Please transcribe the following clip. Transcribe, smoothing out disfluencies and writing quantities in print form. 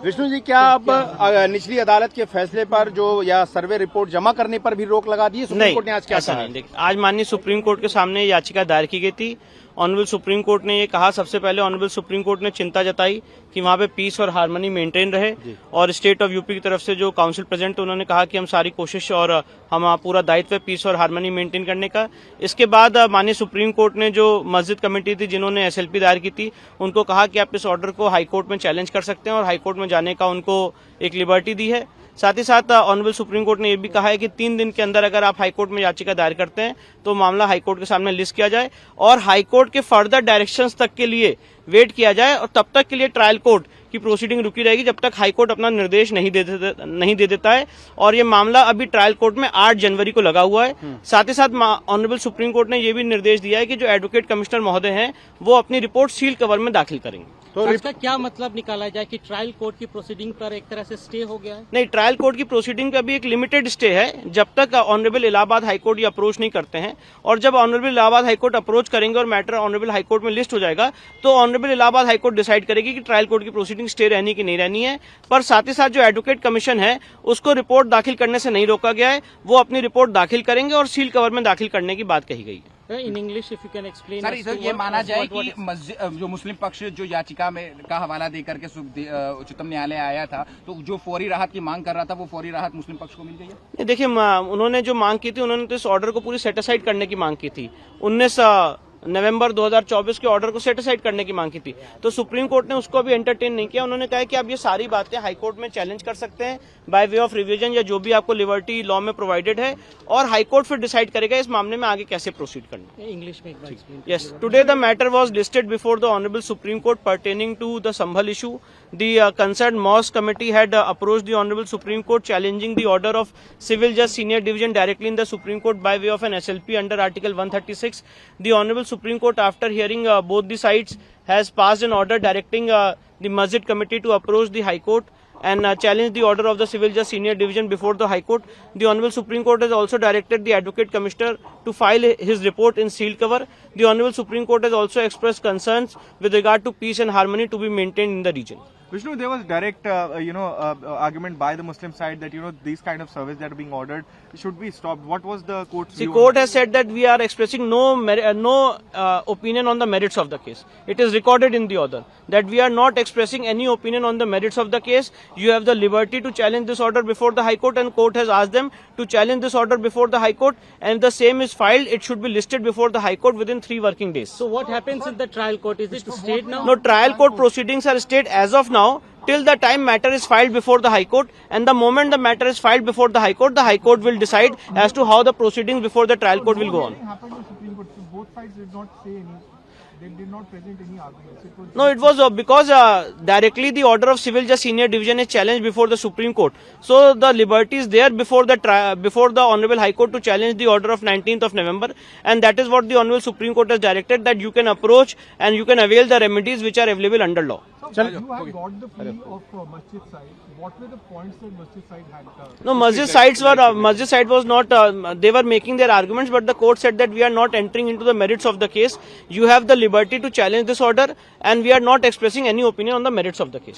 विष्णु जी, क्या अब निचली अदालत के फैसले पर जो या सर्वे रिपोर्ट जमा करने पर भी रोक लगा दी है? सुप्रीम कोर्ट ने आज क्या ऐसा कहा? नहीं। देखिए, आज माननीय सुप्रीम कोर्ट के सामने याचिका दायर की गई थी। ऑनरेबल सुप्रीम कोर्ट ने ये कहा, सबसे पहले ऑनरेबल सुप्रीम कोर्ट ने चिंता जताई कि वहाँ पे पीस और हार्मनी मेंटेन रहे, और स्टेट ऑफ यूपी की तरफ से जो काउंसिल प्रेजेंट, उन्होंने कहा कि हम सारी कोशिश और हम पूरा दायित्व है पीस और हार्मनी मेंटेन करने का। इसके बाद माननीय सुप्रीम कोर्ट ने जो मस्जिद कमेटी थी जिन्होंने SLP दायर की थी, उनको कहा कि आप इस ऑर्डर को हाई कोर्ट में चैलेंज कर सकते हैं, और हाई कोर्ट में जाने का उनको एक लिबर्टी दी है। साथ ही साथ ऑनरेबल सुप्रीम कोर्ट ने यह भी कहा है कि 3 दिन के अंदर अगर आप हाईकोर्ट में याचिका दायर करते हैं तो मामला हाईकोर्ट के सामने लिस्ट किया जाए, और हाईकोर्ट के फर्दर डायरेक्शंस तक के लिए वेट किया जाए, और तब तक के लिए ट्रायल कोर्ट की प्रोसीडिंग रुकी रहेगी जब तक हाईकोर्ट अपना निर्देश नहीं दे देता है। और ये मामला अभी ट्रायल कोर्ट में 8 जनवरी को लगा हुआ है। साथ ही साथ ऑनरेबल सुप्रीम कोर्ट ने यह भी निर्देश दिया है कि जो एडवोकेट कमिश्नर महोदय हैं वो अपनी रिपोर्ट सील कवर में दाखिल करेंगे। तो इसका क्या मतलब निकाला जाए कि ट्रायल कोर्ट की प्रोसीडिंग पर एक तरह से स्टे हो गया है? नहीं, ट्रायल कोर्ट की प्रोसीडिंग का भी एक लिमिटेड स्टे है जब तक ऑनरेबल इलाहाबाद हाईकोर्ट ये अप्रोच नहीं करते हैं, और जब ऑनरेबल इलाहाबाद हाईकोर्ट अप्रोच करेंगे और मैटर ऑनरेबल हाईकोर्ट में लिस्ट हो जाएगा तो ऑनरेबल इलाहाबाद हाईकोर्ट डिसाइड करेगी कि ट्रायल कोर्ट की प्रोसीडिंग स्टे रहनी की नहीं रहनी है। पर साथ ही साथ जो एडवोकेट कमीशन है उसको रिपोर्ट दाखिल करने से नहीं रोका गया है, वो अपनी रिपोर्ट दाखिल करेंगे और सील कवर में दाखिल करने की बात कही गई है। In English if you can explain. Sir, इधर ये माना जाए कि जो मुस्लिम पक्ष जो याचिका में का हवाला देकर के उच्चतम न्यायालय आया था, तो जो फौरी राहत की मांग कर रहा था वो फौरी राहत मुस्लिम पक्ष को मिल गई है? देखिए, उन्होंने जो मांग की थी, उन्होंने तो इस ऑर्डर को पूरी सेटिसाइड करने की मांग की थी। 19 नवंबर 2024 के ऑर्डर को सेटिसाइड करने की मांग की थी, तो सुप्रीम कोर्ट ने उसको अभी एंटरटेन नहीं किया। उन्होंने कहा कि आप ये सारी बातें हाई कोर्ट में चैलेंज कर सकते हैं बाय वे ऑफ रिवीजन, या जो भी आपको लिबर्टी लॉ में प्रोवाइडेड है, और हाई कोर्ट फिर डिसाइड करेगा इस मामले में आगे कैसे प्रोसीड करना। इंग्लिश में एक बार explain. Yes, today the matter was listed before the Honorable Supreme Court pertaining to the Sambhal issue. The concerned Mosque Committee had approached the Honorable Supreme Court challenging the order of Civil Judge Senior Division directly in the Supreme Court by way of an SLP under Article 136. The Honorable Supreme Court, after hearing both the sides, has passed an order directing the Masjid Committee to approach the High Court and challenge the order of the Civil Judge Senior Division before the High Court. The Honorable Supreme Court has also directed the Advocate Commissioner to file his report in sealed cover. The Honorable Supreme Court has also expressed concerns with regard to peace and harmony to be maintained in the region. Vishnu, there was direct, argument by the Muslim side that, these kind of surveys that are being ordered should be stopped. What was the court's view? The court has said that we are expressing no opinion on the merits of the case. It is recorded in the order that we are not expressing any opinion on the merits of the case. You have the liberty to challenge this order before the High Court, and court has asked them to challenge this order before the High Court, and if the same is filed, it should be listed before the High Court within 3 working days. So what happens in the trial court? Is it stayed now? No, trial court proceedings are stayed as of now till the time matter is filed before the High Court, and the moment the matter is filed before the High Court will decide as to how the proceedings before the trial court will go on. What happened to Supreme Court? So both sides did not say any. They did not present any arguments. No, it was because directly the order of Civil Judge Senior Division is challenged before the Supreme Court. So the liberty is there before the Honorable High Court to challenge the order of 19th of November, and that is what the Honorable Supreme Court has directed, that you can approach and you can avail the remedies which are available under law. So you have got the plea of Masjid side. What were the points that Masjid side had? No, Masjid side was not, they were making their arguments, but the court said that we are not entering into the merits of the case. You have the liberty to challenge this order, and we are not expressing any opinion on the merits of the case.